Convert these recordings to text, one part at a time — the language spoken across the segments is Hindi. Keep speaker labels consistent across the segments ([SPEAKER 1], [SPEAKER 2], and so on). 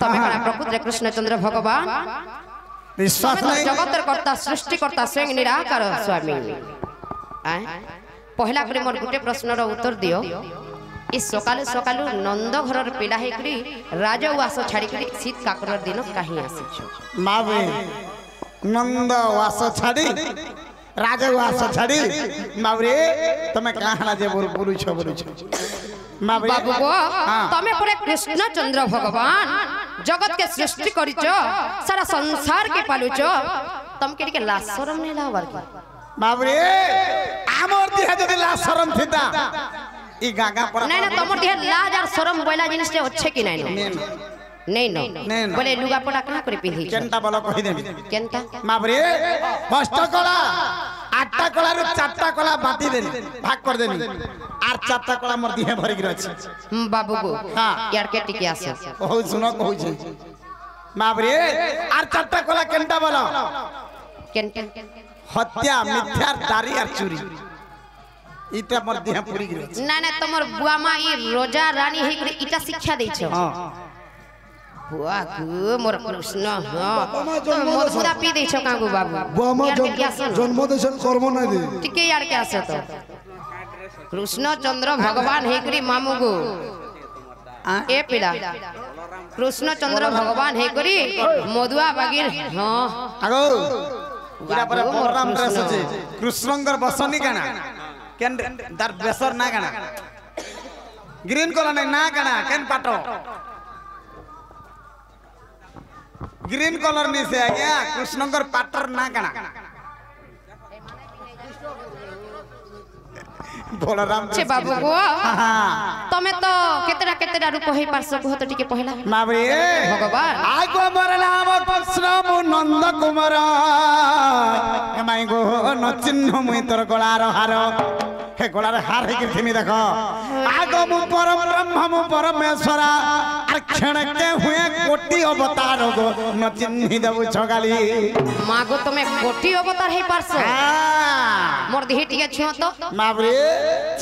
[SPEAKER 1] तमे करा प्रकृति कृष्णचंद्र भगवान
[SPEAKER 2] विश्वास नहीं
[SPEAKER 1] जगतर कर्ता सृष्टि कर्ता स्वयं निराकार स्वामी पहला करे मोर गुटे प्रश्नर उत्तर दियो ई सकालु सकालु नंद घरर पिला हेकरी राजवास छाड़ी करी शीत काकर दिन काहे आसीछो
[SPEAKER 2] मावे नंद वास छाड़ी राजवास छाड़ी मावरे तमे कहां जे बोलु छ मावरे
[SPEAKER 1] बाबू को तमे परे कृष्णचंद्र भगवान जगत के सृष्टि करिचो सारा संसार के पालुचो तम के लाशरम नहीं लावर की
[SPEAKER 2] मावरे आमर दिहा जदी लाशरम थिता ई गागा पर
[SPEAKER 1] नहीं ना तमर दिहा लाज और शरम बोला जिनिस से अच्छे की नहीं नहीं नहीं बोले लुगा पड़ा कहां करे पिंधी
[SPEAKER 2] केनटा बोलो कहि देबी
[SPEAKER 1] केनटा
[SPEAKER 2] मावरे अष्टकला आठटा कला रे चारटा कला बाटी देनी भाग कर देनी आर चारटा कला मोर दिहे भरि गिर अछि
[SPEAKER 1] बाबू को हां यार के टिके आसे
[SPEAKER 2] ओहो सुनो कहू छै मावरे आर चारटा कला केनटा बोलो
[SPEAKER 1] केनटा
[SPEAKER 2] हत्या मिथ्या दारी और चोरी इटा मोर देह पूरी गिर
[SPEAKER 1] ना ना तमर बुआ मा ई रोजा रानी हे करे इटा शिक्षा दै छ
[SPEAKER 2] हां
[SPEAKER 1] बुआ गो मोर कृष्ण हां मोर खुदा पी दै छ कागो बाबू
[SPEAKER 3] बुआ मा जन्म देसन कर्म नै दे
[SPEAKER 1] टिके यार के आसे तो कृष्णचंद्र भगवान हे करे मामू गो ए पिला कृष्णचंद्र भगवान हे करे मधुआ बागिर हां
[SPEAKER 2] आगो पूरा पर प्रोग्राम ड्रेस আছে कृष्णंगर बसनी गाना केन दर बेसर ना गाना ग्रीन कलर ना गाना केन पाटो ग्रीन कलर में से आ गया कृष्णंगर पाटर ना गाना बलराम
[SPEAKER 1] छे बाबू को तमे तो केतेरा रूप होई पारसो को तो टिके पहिला
[SPEAKER 2] माबे
[SPEAKER 1] भगवान
[SPEAKER 2] आगो मोर नाम कृष्ण नंद कुमार एमाई गो न चिन्ह मुई तोर गलार हार हे गलार हार हे किथि देखो आगो मु परम ब्रह्म मु परमेश्वर आर क्षण के हुए कोटि अवतार गो न चिन्ह देबु छगाली
[SPEAKER 1] मागो तमे कोटि अवतार हे पारसो मोर देह टिके छियो तो
[SPEAKER 2] माबरे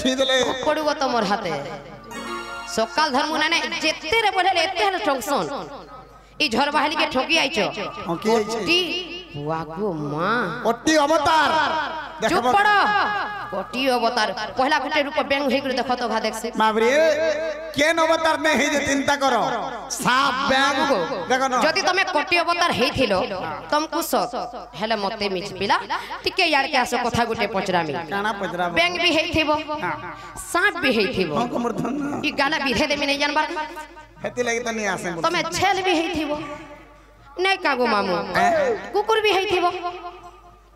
[SPEAKER 2] छिदले
[SPEAKER 1] पड़ुगो तो मोर हाथे सकाल धर्म ना जेते रे बोले एते हर ठोकसन ई झरबाहली के ठोकी आइछो कोटि वागो मां
[SPEAKER 2] कोटि अवतार
[SPEAKER 1] चुप पड़ो कोटि अवतार पहला गुटे रूप बेंग हे कर देखो तो भा देख से
[SPEAKER 2] माबरे केन अवतार ने हे जे चिंता करो साफ बेंग देखो न
[SPEAKER 1] जदी तमे कोटि अवतार हेथिलो तुमको सत हेले मते मिछ पिला टिके यार के आसो कथा गुटे पचरामी
[SPEAKER 2] काना पचरा
[SPEAKER 1] बेंग भी हेथिबो सांप भी हेथिबो
[SPEAKER 2] हमको मर्दन
[SPEAKER 1] ई गाना विधे देमी नहीं जानबार
[SPEAKER 2] हेती लागि त नहीं आसे
[SPEAKER 1] तमे छेल भी हेथिबो नहीं कागो मामू कुकुर भी हेथिबो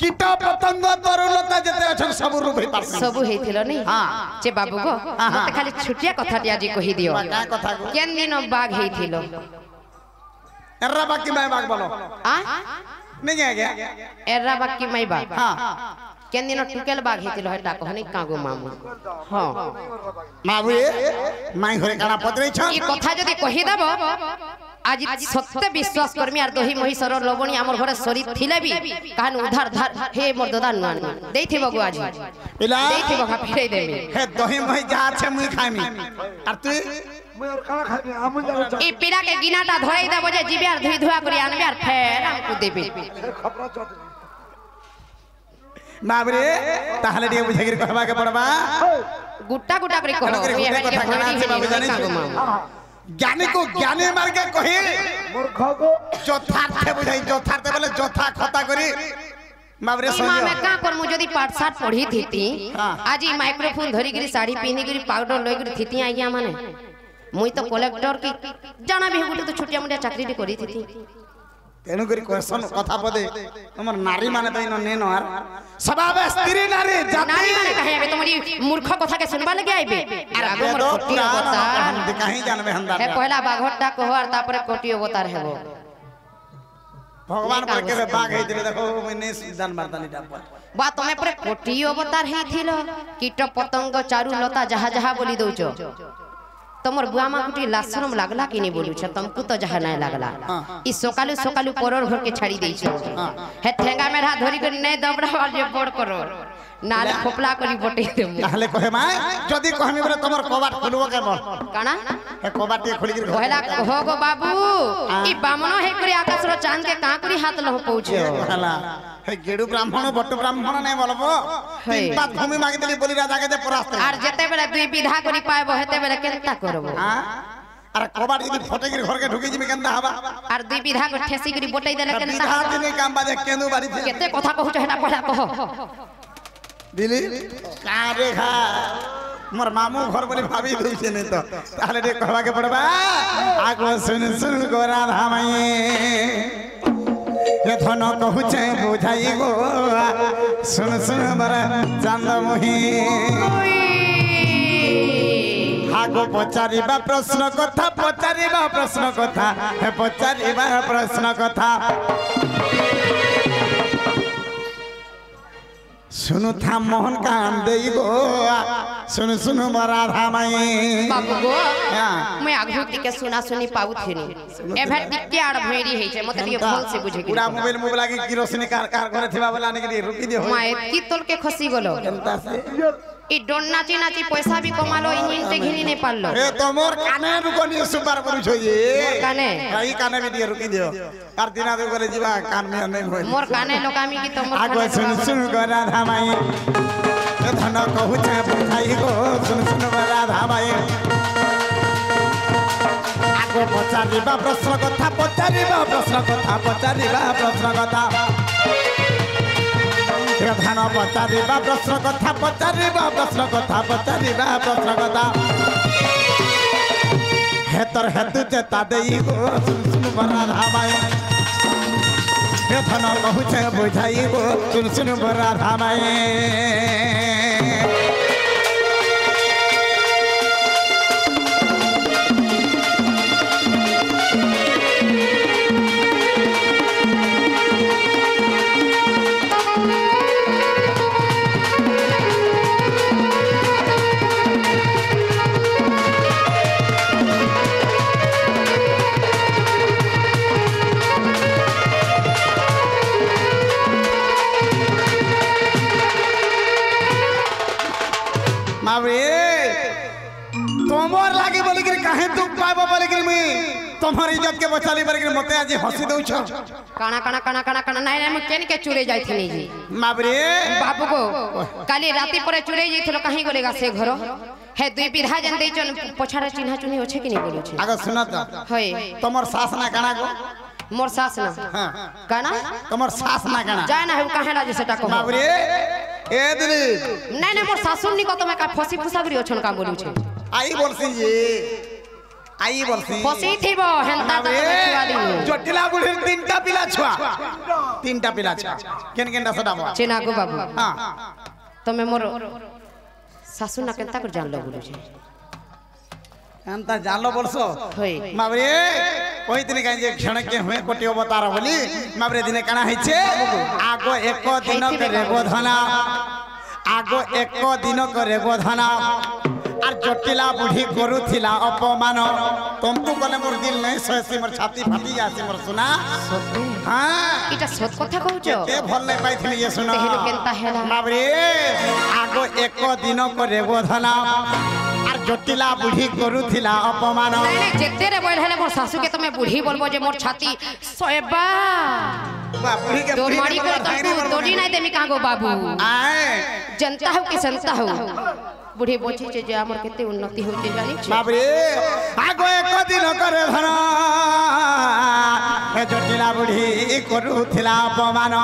[SPEAKER 2] कीट पतंग तरुलता जते अछन सब रूप हे पास
[SPEAKER 1] सब हेथिलो नहीं हां जे बाबू को मते खाली छुटिया कथाटी आजी कहि दियो
[SPEAKER 2] का कथा को
[SPEAKER 1] केन दिन बाघ हेथिलो
[SPEAKER 2] एर्रा बाकी मैं बाघ बोलो
[SPEAKER 1] आ
[SPEAKER 2] नहीं आ गया
[SPEAKER 1] एर्रा बाकी मैं बाघ
[SPEAKER 2] हां
[SPEAKER 1] केन दिन टुकेल बाघ हेथिलो हेटा कहनी कागो मामू हां
[SPEAKER 2] माबुए माई घरे काना पतरे छ
[SPEAKER 1] ई कथा जदी कहि देबो आज सत्य विश्वास कर्मी आर दही महिषर लवणी हमर घरे शरीर थिले भी कान उधार धार हे मोर दादा नुआन देथिबो गो आज
[SPEAKER 2] पिला
[SPEAKER 1] देथिबो खा फेरै देबी
[SPEAKER 2] हे दही मही जा छे मुई खाइमी आर तू
[SPEAKER 3] मैं और काना खाबे हम जा
[SPEAKER 1] ई पीड़ा के गिनाटा धरई देबो जे जीबे आर धुई धुआ करी आनबे आर फेर हमको देबे
[SPEAKER 3] खपरा चट
[SPEAKER 2] माबरे ताहले डी बुझगिर कहबा के पड़बा
[SPEAKER 1] गुट्टा गुट्टा करी कहो
[SPEAKER 2] ये कथा खाना से बाबू जाने ज्ञानी को ज्ञानी मार के कहि
[SPEAKER 3] मूर्ख को
[SPEAKER 2] चौथार्थ बुझाई चौथार्थ बोले चौथा खता करी माबरे
[SPEAKER 1] मां में का कर मु जदी पाठ साठ पढ़ी थीती आज ई माइक्रोफोन धरी गिरी साड़ी पहनी गिरी पाउडर लई गिरी थीती आइया माने मुई तो कलेक्टर की जाना भी गुटे तो छोटिया मोटिया चाकरी भी करी थीती
[SPEAKER 2] तेनु करी क्वेश्चन कथा पदे हमर नारी माने तई न नेनो आर सबाबे स्त्री नारी जाति
[SPEAKER 1] नारी माने कहे आबे तुम्हारी मूर्ख कथा के सुनबा लगे आइबे अरे आगो मोर कोटी अवतार
[SPEAKER 2] हम कहीं जानबे हंदा
[SPEAKER 1] हे पहला बाघटा कहो आर तापरे कोटी अवतार हेबो
[SPEAKER 2] भगवान पर के बाघ हे दिले देखो मैंने जान मारतानी टाप
[SPEAKER 1] बा तमे परे कोटी अवतार हे थिलो कीट पतंग चारु लता जहा जहा बोली दउचो तमर बुआमा कुटी लाशरम लागला कि नहीं बोलू छ तुमको तो जहा नहीं लागला ई सकालु सकालु परर घर के छाड़ी देई छ हे ठेंगा मेरा धरी कर नहीं दबड़ा वाल जे बोड़ करो नाले खोपला करी बटे देम
[SPEAKER 2] তাহলে কহে মা যদি কহমি বলে তোমার কবাট খুলব কেন
[SPEAKER 1] काना
[SPEAKER 2] হে কবাট টি খুলি গির
[SPEAKER 1] कहला हो गो बाबू ई बामनो हे करी आकाश रो चांद के का करी हाथ लह पहुंचे
[SPEAKER 2] হলা হে গেডু ব্রাহ্মণ বট ব্রাহ্মণ নাই বলবো তিন পাত ভূমি মাগি দিলি বলি রাজা কে পরাস্ত
[SPEAKER 1] আর যেতে বেলা দুই বিধা করি পাইবো হেতে বেলা কেনতা করবো
[SPEAKER 2] আর কবাট যদি ফটে গির ঘরকে ঢুকে যাবে কেনতা হবা
[SPEAKER 1] আর দুই বিধা করে ঠেসি করি বটাই দেলে কেনতা
[SPEAKER 2] বিধা দিনে কাম বাজে কেনু বাড়ি
[SPEAKER 1] কেতে কথা কহুছ হেটা পড়া কহ
[SPEAKER 2] দিলি কারে খা মোর মামু ঘর বলি ভাবি দইছে নাই তো তাহলে রে কহবাকে পড়বা আগো শুন শুন গো রাধা মাই এ ধন কহুছে বুঝাই গো শুন শুন বরা চান্দ মোহি আগো পচারিবা প্রশ্ন কথা হে পচারিবা প্রশ্ন কথা सुनु था मोहन कान देई गो सुनु मरा धामाई
[SPEAKER 1] बाबू गो मैं आघुति के सुना सुनी पाउ थिनी एभे टिके आड़ भेड़ी हे छे मते ଟିକେ भल से बुझे
[SPEAKER 2] पूरा मोबाइल लागी किरोसिनी कार करे थिबा वाला ने के रुकी दे
[SPEAKER 1] माय की तोल के खसी गलो
[SPEAKER 2] केनता से
[SPEAKER 1] ई डोन नाची नाची पैसा भी कमालो इंजिन ते घिनी नहीं पारलो
[SPEAKER 2] ए तोमोर काने रुकनी सुपर करू छ ये
[SPEAKER 1] काने
[SPEAKER 2] काई काने भी दिए रुकी दियो आर दिना दे करे जीवा कान में नहीं होय
[SPEAKER 1] मोर काने लोकामी की तोमोर
[SPEAKER 2] आगो सुन गोरा धामाई ए धन कहू छे बुझाई गो सुन गोरा धामाई आगो पचारिबा प्रश्न कथा ধান পচারিবা প্রশ্ন কথা হেতর হেতু চেতা দেই গো শুন বরা ধামাই হে ধন কহুছে বুঝাই গো শুন বরা ধামাই तोमर लागे बोली कि काहे दुख पाबो बोली कि मी तोमर इज्जत के बचाली बोली कि मते आज हंसी दउ छ
[SPEAKER 1] काना नाही नाही म केन के चुरे जाई थनी जी
[SPEAKER 2] माबरे
[SPEAKER 1] बाबू को काली राती परे चुरे जाई थलो काहे गोलेगा से घर हे दुई विधा जन देई चन पछाड़ा चिन्हा चुनी होछे कि नहीं बोलू छे
[SPEAKER 2] आगे सुना त
[SPEAKER 1] होय
[SPEAKER 2] तोमर सास ना काना गो
[SPEAKER 1] मोर सास ना
[SPEAKER 2] हां
[SPEAKER 1] काना
[SPEAKER 2] तोमर सास ना काना
[SPEAKER 1] जाय ना हम काहे लाजे सेटा को
[SPEAKER 2] माबरे ए दिली
[SPEAKER 1] नहीं नहीं मोर सासुन नि को तो मैं का फसी फुसागरी ओछन का बोलू छे
[SPEAKER 2] आई बोलसी जी आई बोलसी
[SPEAKER 1] फसी थीबो हेंता त छुआ दिनु
[SPEAKER 2] जटिला बुढ़ी तीनटा पिला छुआ केन केनटा सडाबो
[SPEAKER 1] चेना गो बाबू
[SPEAKER 2] हां
[SPEAKER 1] तमे मोर सासु ना केनता कर जान लो बोलू छे
[SPEAKER 2] अंता जानलो बोलसो
[SPEAKER 1] होय
[SPEAKER 2] माबरे कोई दिन काई जे क्षण के हुए कोटी अवतार बोली माबरे दिने काना हैछे आगो एको दिन करे गोधना आगो एको दिन करे गोधना আর জটিলা বুढ़ी কरुथिला अपमान तुमको कने मोर दिल नहीं ससी मोर छाती फाटी जासी मोर सुना
[SPEAKER 1] सत्य
[SPEAKER 2] हां
[SPEAKER 1] इटा सत कथा कहउछो
[SPEAKER 2] के भल नहीं पाइथिली ये सुना
[SPEAKER 1] तेहनु केनता हेला
[SPEAKER 2] बाबरे आगो एको दिन करे गोधना আর জটিলা বুढ़ी करुथिला अपमान
[SPEAKER 1] नहीं नहीं जेते रे बोल हेले मोर सासू के तमे बुढ़ी बोलबो जे मोर छाती सोएबा
[SPEAKER 2] बा बुढ़ी के
[SPEAKER 1] तो मारी को तो तोड़ी नहीं देमी कागो बाबू
[SPEAKER 2] आए
[SPEAKER 1] जनता हो कि संता हो बुढ़ी बोची जे हमर केते उन्नति होते जानी छ
[SPEAKER 2] बाबरे आगो एको दिन करे धना ए जटिला बुढ़ी करुथिला अपमान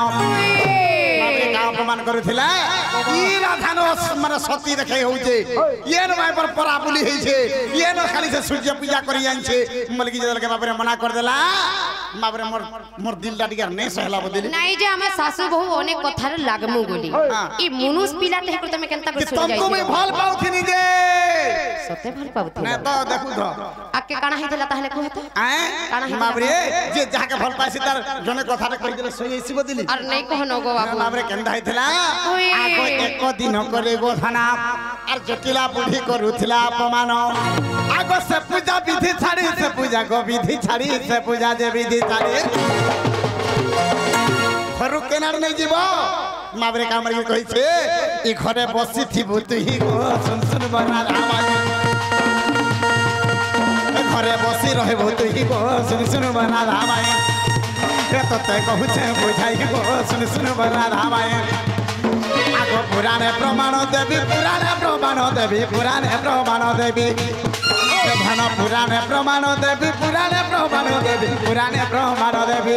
[SPEAKER 2] बाबरे का अपमान करुथिला ई राधान माने सती देखे होउचे ये न भाई पर परापुली हेछे ये न खाली से सूर्य पूजा करी आनछे मलकी जल के बाबरे मना कर देला बाबरे मोर दिल डाटिगर नहीं सहला बदली
[SPEAKER 1] नहीं जे हमें सासू बहु अनेक कथार लागमु गोली ई मनुष पिला ते कर तमे केनता कर सुन जाई
[SPEAKER 2] तुमको मैं भल पाउथिनी जे
[SPEAKER 1] सते भल पाउथि
[SPEAKER 2] ना तो देखु तो
[SPEAKER 1] आके काना हितला ताहले कहत
[SPEAKER 2] आए
[SPEAKER 1] काना हितला
[SPEAKER 2] बाबरे जे जाके भल पाइसी तार जने कथारे कहि देले सोई आसी बदली
[SPEAKER 1] और नहीं कहनो गो बाबू
[SPEAKER 2] बाबरे केंदा हितला आगो एको दिन करे गोधना आर जटिला बुढ़ी करुथिला अपमान आगो से पूजा विधि छाड़ी से पूजा गो विधि छाड़ी से पूजा जे विधि छाड़ी फरुक केनार नहीं जीवो माबरे कामर के कहिছে ই ঘরে বসি থিবু তুই গো শুন শুন বনা রামাই ঘরে বসি রহিবু তুই গো শুন শুন বনা রামাই রে তোতে কহুছে বুঝাই গো শুন শুন বনা রামাই আগো পুরাণে প্রমাণ দেবী পুরাণে প্রমাণ দেবী পুরাণে প্রমাণ দেবী ধন পুরাণে প্রমাণ দেবী পুরাণে প্রমাণ দেবী পুরাণে প্রমাণ দেবী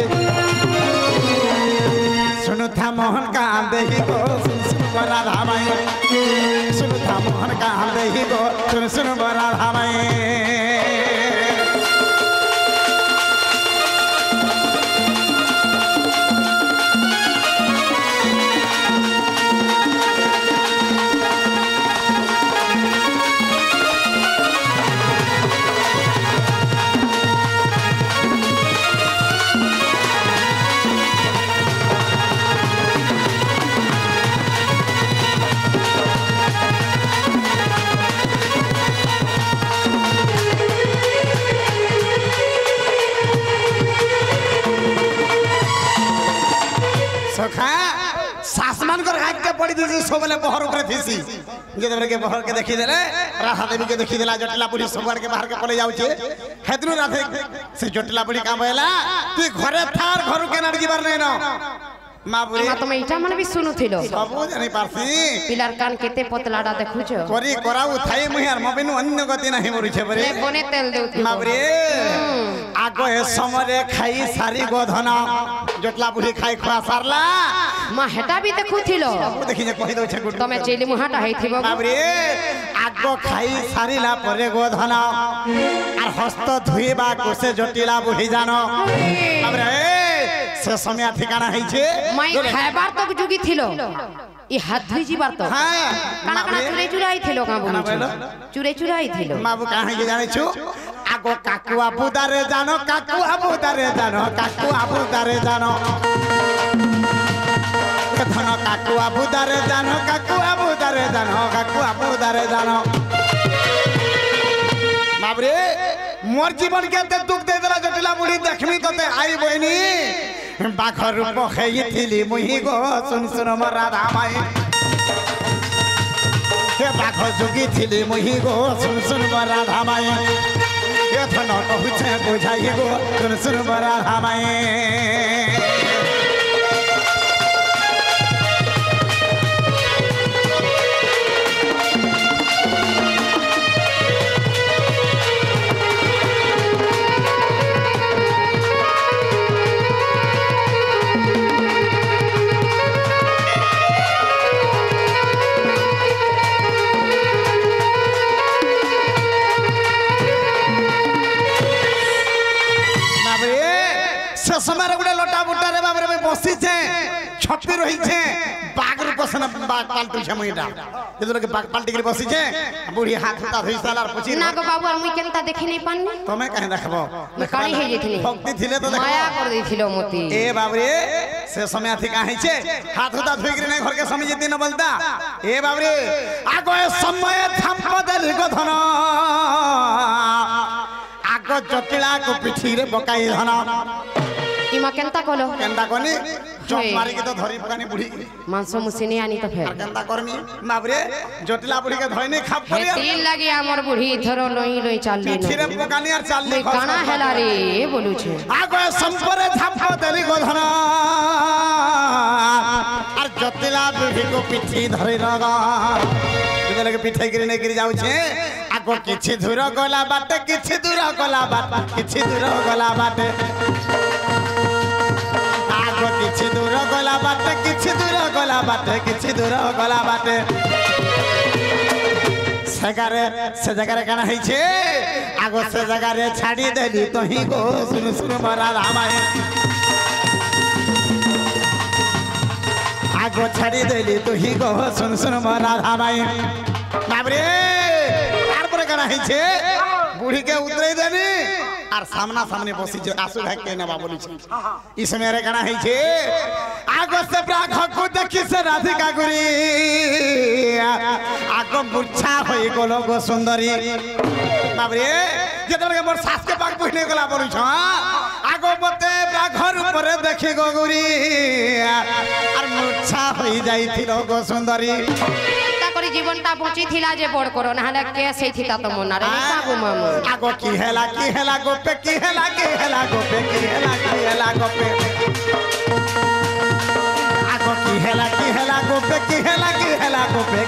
[SPEAKER 2] सुनुथा मोहन का देही गो सुन सुन बरा धामाई सुनुथा मोहन का देही गो सुन सुन बरा धामाई सखा सासमान कर हाथ के पड़ी दिसी सबले बहर ऊपर थिसी जे देबरे के बहर के देखि देले राधा देवी के देखि देला जटला पुरी सबड़ के बाहर के पले जाउछे हेतनु राधे से जटला पुरी काम हैला तू घरे थार घर के नाड़ जीवार नै न मां बुरी
[SPEAKER 1] मां तुम इटा मन भी सुनुथिलो
[SPEAKER 2] सब जानि पारसी
[SPEAKER 1] पिलार कान केते पतलाडा देखुछो
[SPEAKER 2] करी कराउ थाई मुहियार मबिनु अन्य गति नाही मरुछे बरे
[SPEAKER 1] ए बने तेल देउथि
[SPEAKER 2] मां बुरी आगो ए समरे खाई सारी गोधन जटला पुरी खाई खा सारला
[SPEAKER 1] मां हेटा भी देखुथिलो
[SPEAKER 2] देखि जे कहि दउ छे गुड
[SPEAKER 1] तमे चेली मुहाटा हैथिबो
[SPEAKER 2] बाबरे आगो खाई सारिला परे गोधन आर हस्त धुइबा कोसे जटिला बुहि जानो बाबरे से समय ठिकाना हैछे
[SPEAKER 1] माई खाइबार तक जुगी थिलो ई हाथ धुई जीबार तो
[SPEAKER 2] हां
[SPEAKER 1] काना काना चुरे चुराई थिलो का बोलु चुरे चुराई थिलो
[SPEAKER 2] माबू काहे के जाने छु आगो काकुआ बुदारे जानो काकुआ बुदारे जानो काकुआ बुदारे जानो धन काकुआ बुदारे जानो काकुआ बुदारे जानो काकुआ बुदारे जानो बाबरे मोर जीवन के ते दुख दे देला जटिला बुढ़ी देखमी तते आई बहिनी बाखर रूप खई थिली मुही गो सुन सुन मोर राधा माई हे बाख जोगी थिली मुही गो सुन सुन मोर राधा माई हे धन कहूछे बुझाई गो सुन सुन मोर राधा माई समय गुडे लटा बुटा रे बाबरे में बसी छे छपी रही छे बाग रूप से बाग पालतु छे मुइटा जेदो के बाग पालटी के बसी छे बुढ़ी हाथ उठा धोई सालार पुछि
[SPEAKER 1] ना गो बाबू मुई केनता देखि नै पानी
[SPEAKER 2] तमे कहे देखबो
[SPEAKER 1] मैं काली हे जेथिनी
[SPEAKER 2] भक्ति थिले तो
[SPEAKER 1] माया कर देथिलो मोती
[SPEAKER 2] ए बाबरे से समय थी काहे छे हाथ उठा धोई के नै घर के समय जेती न बोलता ए बाबरे आगो समय थाप देली गो धन आगो जटिला को पिठी रे बकाई धन
[SPEAKER 1] इमा केनता कोलो
[SPEAKER 2] केनता कोनी चौक मारी के तो धरी पकानी बुढ़ी
[SPEAKER 1] मांस मुसिनी आनी तो फेर
[SPEAKER 2] केनता करनी बाबरे जटिला बुढ़ी के धोई नै खाप करिया
[SPEAKER 1] तेल लागे हमर बुढ़ी थरो लोई लोई चालली न
[SPEAKER 2] फिरे पकानी और चालली
[SPEAKER 1] काना हेला रे बोलू छे
[SPEAKER 2] आगो संपरे थाप देली गोधन और जटिला बुढ़ी को पिठी धरि रगा जेले के पिठाई गिरी नै गिरी जाउ छे आगो किछि दूर गला बाटे किछि दूर गला बाटे किछि दूर गला बाटे आगो किछि दूर गला बाटे किछि दूर गला बाटे किछि दूर गला बाटे से जगारे काना है छे आगो से जगारे छाड़ी देली तो ही गो सुन सुन मोरा रामाय आगो छाड़ी देली तो ही गो सुन सुन मोरा रामाय बाबरे तार पर काना है छे बुढ़ी के उतरे देनी और सामना सामने बसी जे आसु भाग के ना बोली छी इस मेरे काना है छे आगो से प्राग को देखि से राधिका गुरी आगो बुच्छा होई गोलो गो सुंदरी बाबरे जेतले के मोर सास के पाक पहिने गला बोली छ आगो मते प्राग घर ऊपर देखि गो गुरी और ଇଚ୍ଛା ହୋଇଯାଇଥିଲ ଗୋ ସୁନ୍ଦରୀ
[SPEAKER 1] ତାକରି ଜୀବନଟା ବଞ୍ଚିଥିଲା ଯେ ବଡ଼ କର ନହେଲେ କେସ୍ ହେଇଥିଲା ତ ମନାରେ ବାବୁ ମାମୁ
[SPEAKER 2] ଆଗ କି ହେଲା ଗୋପେ କି ହେଲା ଗୋପେ କି ହେଲା ଗୋପେ ଆଗ କି ହେଲା ଗୋପେ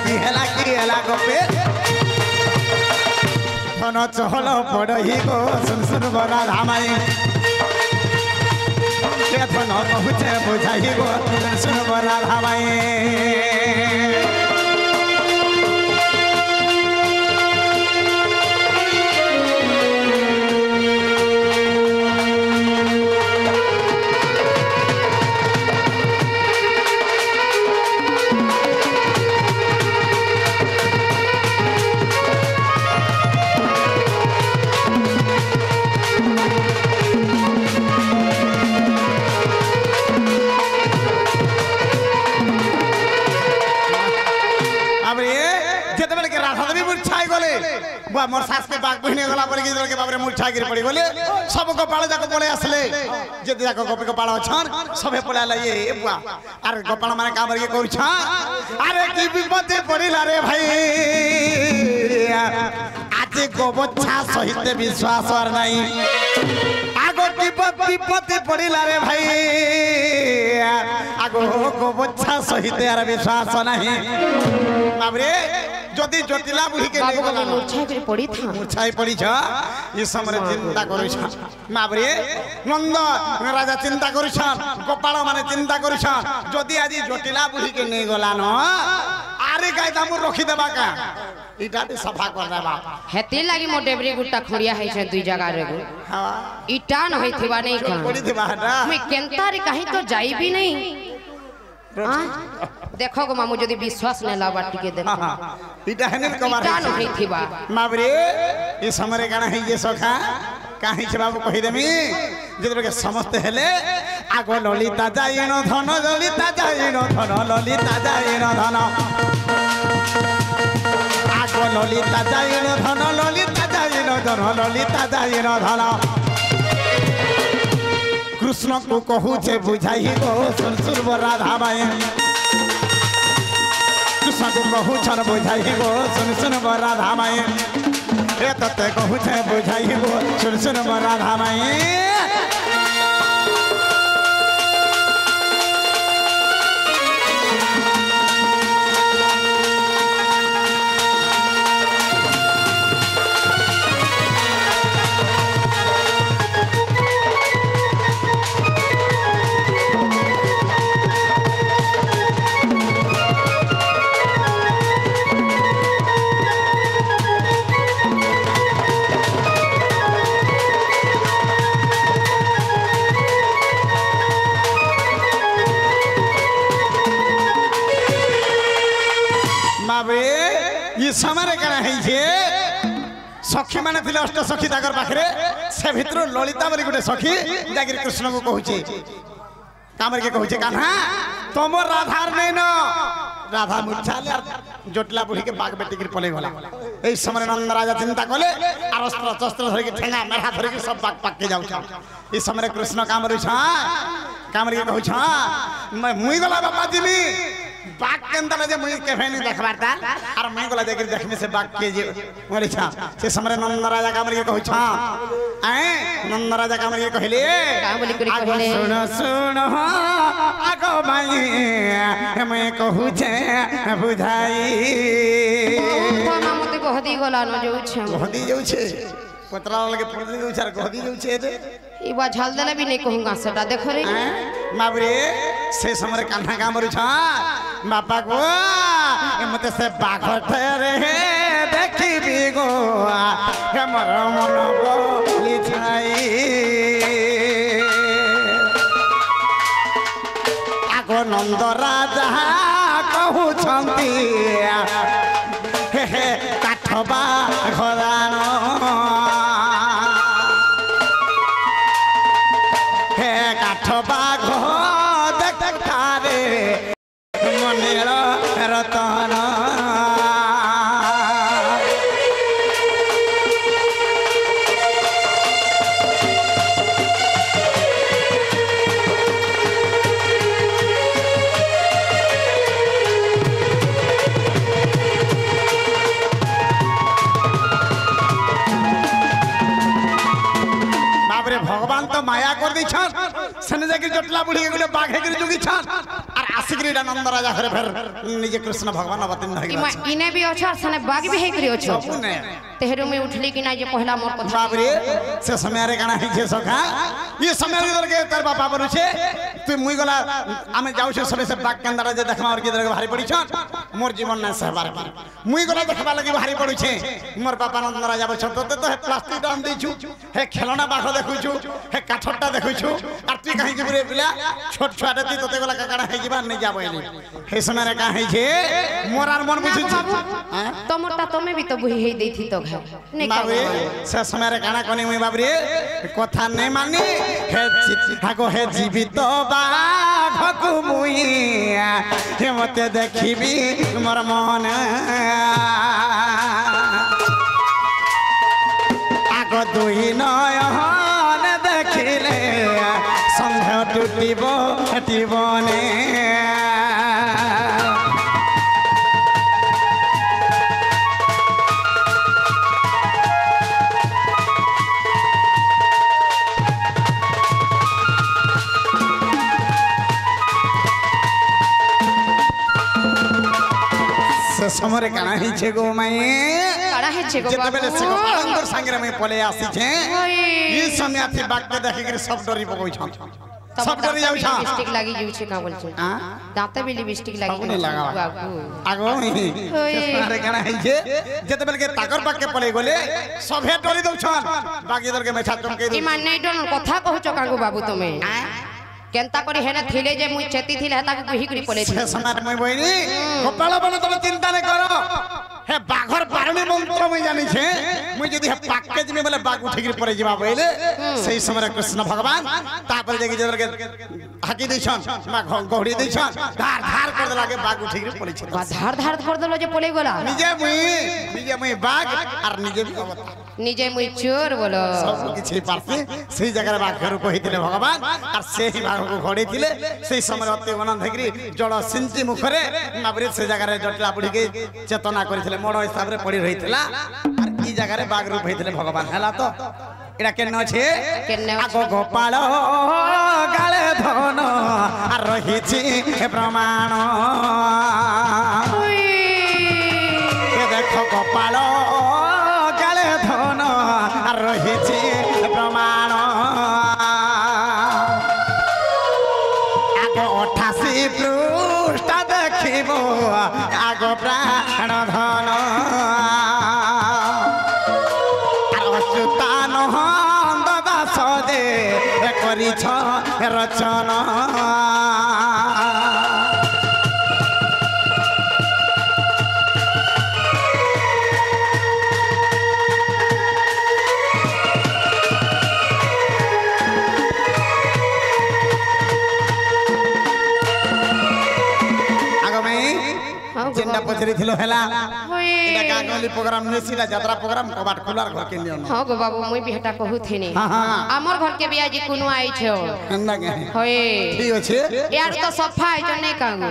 [SPEAKER 2] କି ହେଲା ଗୋପେ ଧନ ଚହଳ ପଡ଼ହି ଗো ସୁନ ବରା ଧାମାଇ ধন কহুছে বুঝাইব সুন বরা ধামাই मोर सास के बाग बहिनी गला पर के बाबरे मुरछा गिर पड़ी बोले सब गोपाल जाको पळे आसले जति जाको गोपी गोपाल अछन सबे पळे आले ए बुआ अरे गोपाल माने काम के कहू छ अरे की विपत्ति पड़िला रे भाई आज गोबच्छा सहित विश्वास और नहीं आगो की विपत्ति पड़िला रे भाई आगो गोबच्छा सहित यार विश्वास नहीं बाबरे जदि जटिला बुढ़ी के
[SPEAKER 1] बाबू को मूर्छाई पड़ी था
[SPEAKER 2] मूर्छाई पड़ी छ ई समय चिंता करू छ माबरे नंद राजा चिंता करू छ गोपाल माने चिंता करू छ जदि आज जटिला बुढ़ी के नहीं गला न आरे गाय दामु रखी देबा का इटा सफा कर देबा
[SPEAKER 1] हेती लागी मो डेबरी गुट्टा खड़िया है छ दुई जगह रे
[SPEAKER 2] हां
[SPEAKER 1] इटा न होई थिबा नहीं का
[SPEAKER 2] पड़ी थिबा हटा
[SPEAKER 1] मैं केनता रे कहीं तो जाई भी नहीं देखो गो मामू जदि विश्वास न लाबा टिके देखो
[SPEAKER 2] इटा हने कमार
[SPEAKER 1] इटा न होई थिबा
[SPEAKER 2] माबरे ई समरे गाना है ये सखा काहे छ बाबू कहि देमी जदि के समस्त हेले आगो ललिता जाइनो धन ललिता जाइनो धन ललिता जाइनो धन आगो ललिता जाइनो धन ललिता जाइनो धन ललिता जाइनो धन कृष्ण को कहू छे बुझाई गो सुर बरा धाबाए कृष्ण को कहू छन बुझाई गो सुन बरा धाबाए रे तते कहू छे बुझाई गो सुन बरा धाबाए ये समय कण है सखी माने थिले अष्ट सखी ताकर पाखरे से भितर ललिता बली गुटे सखी जागिर कृष्ण को कहूचे कामर के कहूचे कान्हा तुम राधार नहीं न राधा मुछाले जटला बुढ़ी के बाग बेटी गिर पले गला ए समय नंद राजा चिंता कले और अस्त्र शस्त्र धरि के ठेंगा मेरा धरि के सब बाग पाक के जाउ छ इस समय कृष्ण कामर छ कामर के कहू छ मैं मुई गला बाबा दिनी बाग के अंदर जे मुई के फेनी देखबारता और मैं गला देख देखने से बाग के जे मोरे छा से समरे नंद राजा कामर के कहू छा ए नंद राजा कामर के कहले
[SPEAKER 1] का बोली करी कहले
[SPEAKER 2] सुन सुन आगो भाई मैं कहू छे बुझाई
[SPEAKER 1] तो ना मते कहदी गला न जाउ छ
[SPEAKER 2] कहदी जाउ छे पतरा लगे पड़ली जाउ छार कहदी जाउ छे रे
[SPEAKER 1] ई बा झाल देले भी नहीं कहूंगा सेटा देखो रे
[SPEAKER 2] माबरे से समरे कान्हा कामरू छा बापा को मते से बाघ रे देखी भी गो हमर मन बोली छाई आगो नंद राजा कहू छंती हे काठबा घरानो हे काठबा घ देखतारे मनेर रतन छन सने जाके जटला बुढ़ी के बाघे के जोगी छन और आशिकरी नंद राजा घरे फिर निजे कृष्ण भगवान अवतीर्ण हो
[SPEAKER 1] इमा इने भी अछर सने बाग भी हे करियो छ तेहरु में उठली कि ना जे पहला मोर कथा
[SPEAKER 2] बाप रे से समय रे काना है सखा ये समय रे के तर बापा बरु छे तू मुई गला आमे जाउ छे सबे से बाग के अंदर जे देखमा और के दर भारी पड़ी छन मोर जीवन ना सहबार की मुई गला देखबा लगी भारी पड़ू छे मोर बापा नंद राजा बछ तो प्लास्टिक दाम दै छु हे खेलना बाघ देखु छु हे काठटा देखु छु और तू कहि जे रे पिला छोट छोट ती तते गला काना है जीवन नहीं जाबैली हे समय रे का है छे मोर आर मन बुझु छु
[SPEAKER 1] तमरटा तमे भी तो बुही हे देथी तो
[SPEAKER 2] बाबरे से समय रे काना कोनी मुई बाबरे कथा नै मानी हे हागो हे जीवित बाघकु मुई हे मते देखिबी मोर मन आगो दुई नयन देखिले संध्या टूटिबो हटिबने समरे काना ही छे गो मैं
[SPEAKER 1] काना है छे गो
[SPEAKER 2] जते बेले से गोपालंदर संगे में पले आसी छे ई समय आथि बाग के देखि के सब डरी पकोइ छ सब डरी जाउ छ
[SPEAKER 1] लिपस्टिक लागि जउ छे का बोल छ दांते भी लिपस्टिक लागि
[SPEAKER 2] नहीं लगा आगो समरे काना ही छे जते बेले के ताकर बाग के पले गोले सभे डरी दउ छ बागी दर के मेछा चमके
[SPEAKER 1] ई मान नै डन कथा कहू छ कागो बाबू तमे केनता करी हेने थिले जे मुई चेती थिले हता को ही करी पले
[SPEAKER 2] छे समार मुई बहिनी गोपाल बन तमे चिंता नै करो हे बाघर बारणी मंत्र मुई जानि छे मुई जदी हे पैकेज में बोले बाघ उठिक परे जिबा बइले सही समय कृष्ण भगवान तापर जेकी जदर के हाकी दैछन मा गौड़ी दैछन धार धार कर देला के बाघ उठिक पले छ
[SPEAKER 1] धार धार कर देलो जे पले गोला
[SPEAKER 2] निजे मुई बाघ और निजे भी अवतार
[SPEAKER 1] निजे मुई चोर बोलो
[SPEAKER 2] सब किछि पारसे सही जगह रे बाघ घर कहितले भगवान और से ही बाघ को घोड़ी थिले सही समय अति आनंद हेकरी जड़ सिंची मुखरे माबरे से जगह रे जटला बुढ़ी के चेतना करिथिले मोड़ हिसाब रे पड़ी रहितला और ई जगह रे बाघ रूप हेतिले भगवान हला तो एडा केन छे आगो गोपाल गाले धन आ रहिछि प्रमाण के देखो गोपाल गाले धन आ रहिछि प्रमाण आगो 88 पृष्ठ देखिबो आगो प्राण धन करिछ रचना जेंडा पचरी थिलो हेला एटा गागली प्रोग्राम नेसिला यात्रा प्रोग्राम कबाट खुलार घर के नियो
[SPEAKER 1] हां गो बाबू मुई भी हटा कहू थेनी हमर घर के बिया जी कुनु आई छो
[SPEAKER 2] हन्ना के
[SPEAKER 1] होए
[SPEAKER 2] ठीक अछि
[SPEAKER 1] यार तो सफा है जने कागो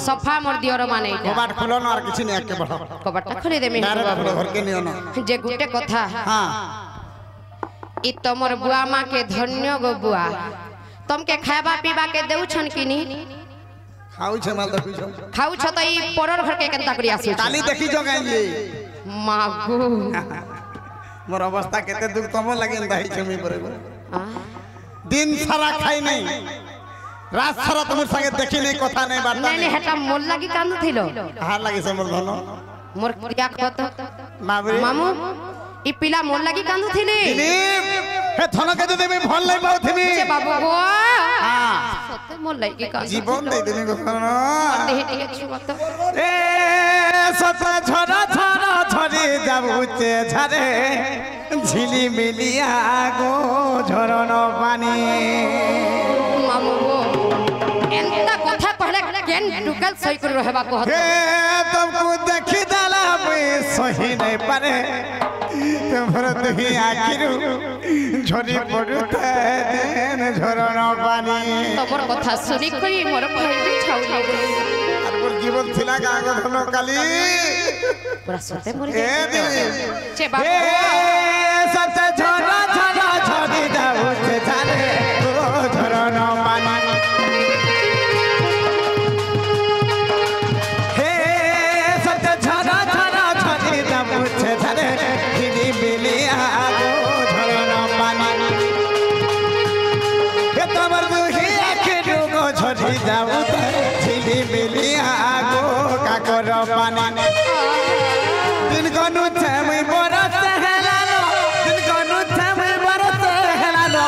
[SPEAKER 1] सफा मोर दियर माने
[SPEAKER 2] कबाट खुलो न और किछि ने के बढ़ो
[SPEAKER 1] कबाट खुले दे में
[SPEAKER 2] बाबू घर के नियो न
[SPEAKER 1] जे गुटे कथा
[SPEAKER 2] हां
[SPEAKER 1] ई तमर बुआ मां के धन्य गो बुआ तुम के खाबा पीबा के देउ छन किनी
[SPEAKER 2] खाऊ छे माल देखु छ
[SPEAKER 1] खाऊ छ त ई परर घर के केनता करी आसी
[SPEAKER 2] ताली देखि जो गाइले
[SPEAKER 1] मागो
[SPEAKER 2] मोर अवस्था केते दुख तमो लागे दाई छमी परे दिन सारा खाई नहीं रात सारा तुम संगे देखि नहीं कथा नहीं बात
[SPEAKER 1] नहीं हटा मोर लागी कांद थिलो
[SPEAKER 2] हार लागे से मोर धनो
[SPEAKER 1] मोर क्या कहत
[SPEAKER 2] माबरे
[SPEAKER 1] मामू ई पिला मोर लागी कांद थिले
[SPEAKER 2] हे धन के दे में भल नहीं पाउथिनी
[SPEAKER 1] से बाबू गो
[SPEAKER 2] हां
[SPEAKER 1] सत्य मोर लागी कांद
[SPEAKER 2] जीवन दे देनी गोसनो
[SPEAKER 1] देह टिके छुवत
[SPEAKER 2] ए सत झरा झरा झरी जाबुचे झरे झिली मिलिया गो झरन पानी
[SPEAKER 1] मामू गो एंता कथा पहले केन टुकल सही कर रहबा कहत
[SPEAKER 2] हे तुमको देखि दाला मैं सही नहीं पारे तुम्हारा दुही आखिरु झरी पड़ुता देन झरन पानी
[SPEAKER 1] तमर कथा सुनी करी मोर भाई छाउली
[SPEAKER 2] আর মোর জীবন ছিলা গাগ ধন কালি
[SPEAKER 1] पूरा सते मोर
[SPEAKER 2] ए देवी
[SPEAKER 1] चे बाबू
[SPEAKER 2] ए सते झरा झरा झरी जाऊ छे झारे ओ तमर दुही आखिर को झरी जाऊ झिली मिली आगो काकर पानी दिन कनु छमै बरस हेलानो दिन कनु छमै बरस हेलानो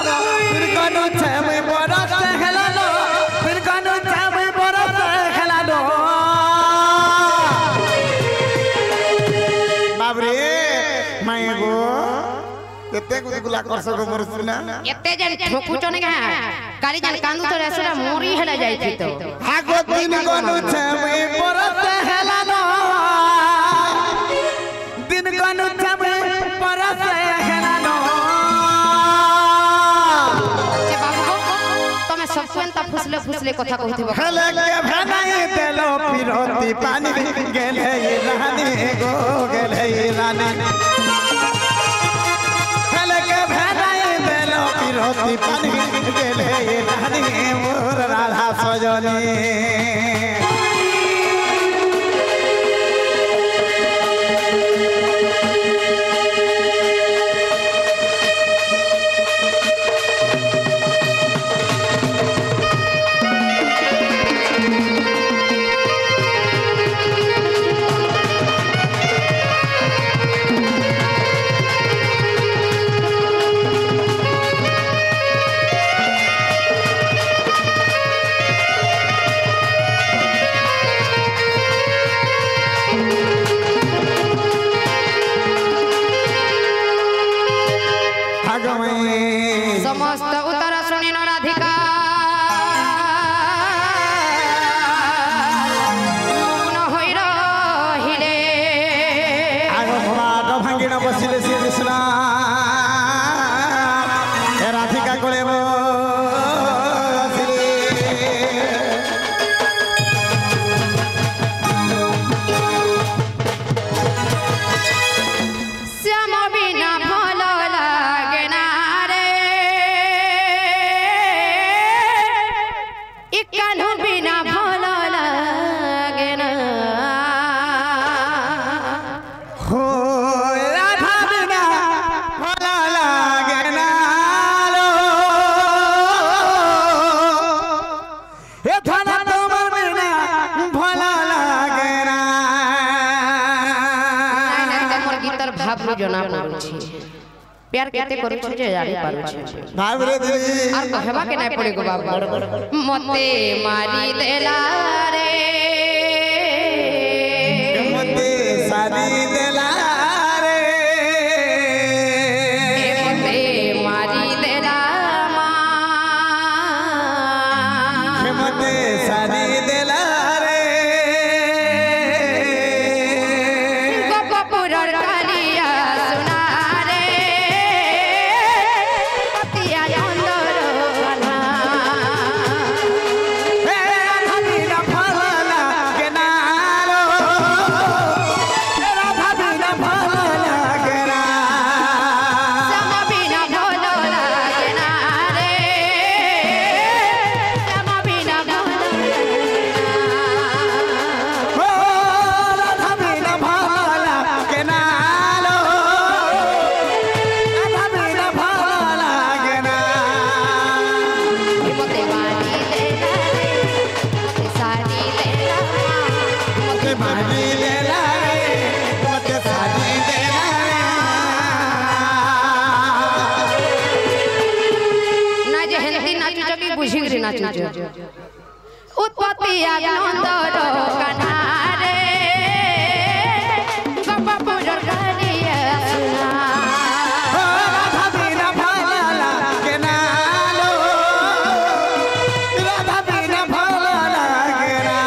[SPEAKER 2] दिन कनु छमै बरस हेलानो दिन कनु छमै बरस हेलानो बाबरे माइगो केते गुला करसो को मरसुना
[SPEAKER 1] एते जन ठोकुचो ने का काली जन कांदू तो रेसरा मोरी हेला जाई थी तो
[SPEAKER 2] आगो दिन कनु छमै बरस हेलानो दिन कनु छमै बरस हेलानो
[SPEAKER 1] जे बाबू तमे सब कोनता फुसले फुसले कथा कहथिबो
[SPEAKER 2] हेले के भेनाई देलो पिरोती पानी गेले रानी गो गेले रानी हेले के भेनाई देलो पिरोती पानी गेले रानी मोर राधा सजनी
[SPEAKER 1] समस्त उत्तर सुनी राधिका मौन होई रहिले
[SPEAKER 2] आगो भवाड भांगिना बसिले श्री कृष्ण ए राधिका कोले बसिले
[SPEAKER 1] श्याम बिना भल लागे ना रे इकानु बिना भल लागे ना
[SPEAKER 2] हो राधा बिना भला लागे ना लो ए धना तोमर बिना भला लागे ना
[SPEAKER 1] নাই নাই মোর গীতর ভাব বুঝনা পড়ুছি प्यार केते करू छ जे जानि पारू छ
[SPEAKER 2] भावरे देवी
[SPEAKER 1] আর কহেবা के নাই पड़े गो बाबा मते मारी देला रे
[SPEAKER 2] मते सारी देला रे
[SPEAKER 1] मते मारी देला मां
[SPEAKER 2] मते सारी देला रे
[SPEAKER 1] गोपपुर कालिया सुना रे पतिया अंदर गाना
[SPEAKER 2] हे राधा बिना भला लागे ना लो हे राधा बिना भला लागे ना
[SPEAKER 1] श्याम बिना भल लागे ना रे श्याम बिना भल
[SPEAKER 2] हो राधा बिना भला लागे ना लो राधा बिना भला लागे ना
[SPEAKER 1] मते मारी देला रे मते सारी देला
[SPEAKER 2] मते मारी देला रे मते सारी देला रे
[SPEAKER 1] ना जे हिंदी नाचु जकी बुझी रे नाचु उत्पत्ति आनंद कान्हा रे गोपपुर कालिया सुना
[SPEAKER 2] हो राधा बिना भला लागे ना लो राधा बिना भला लागे ना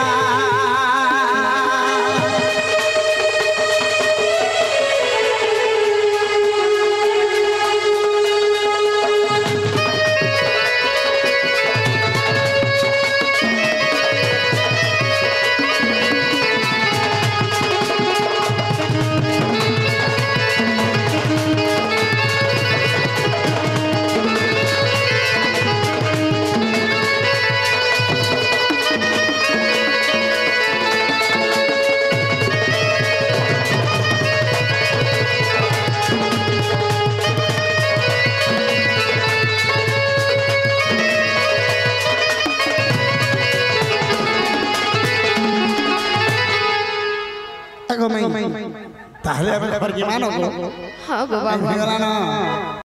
[SPEAKER 2] তাহলে আমি কি মানো গো
[SPEAKER 1] হ্যাঁ গো বাবা
[SPEAKER 2] হয়ে গেল না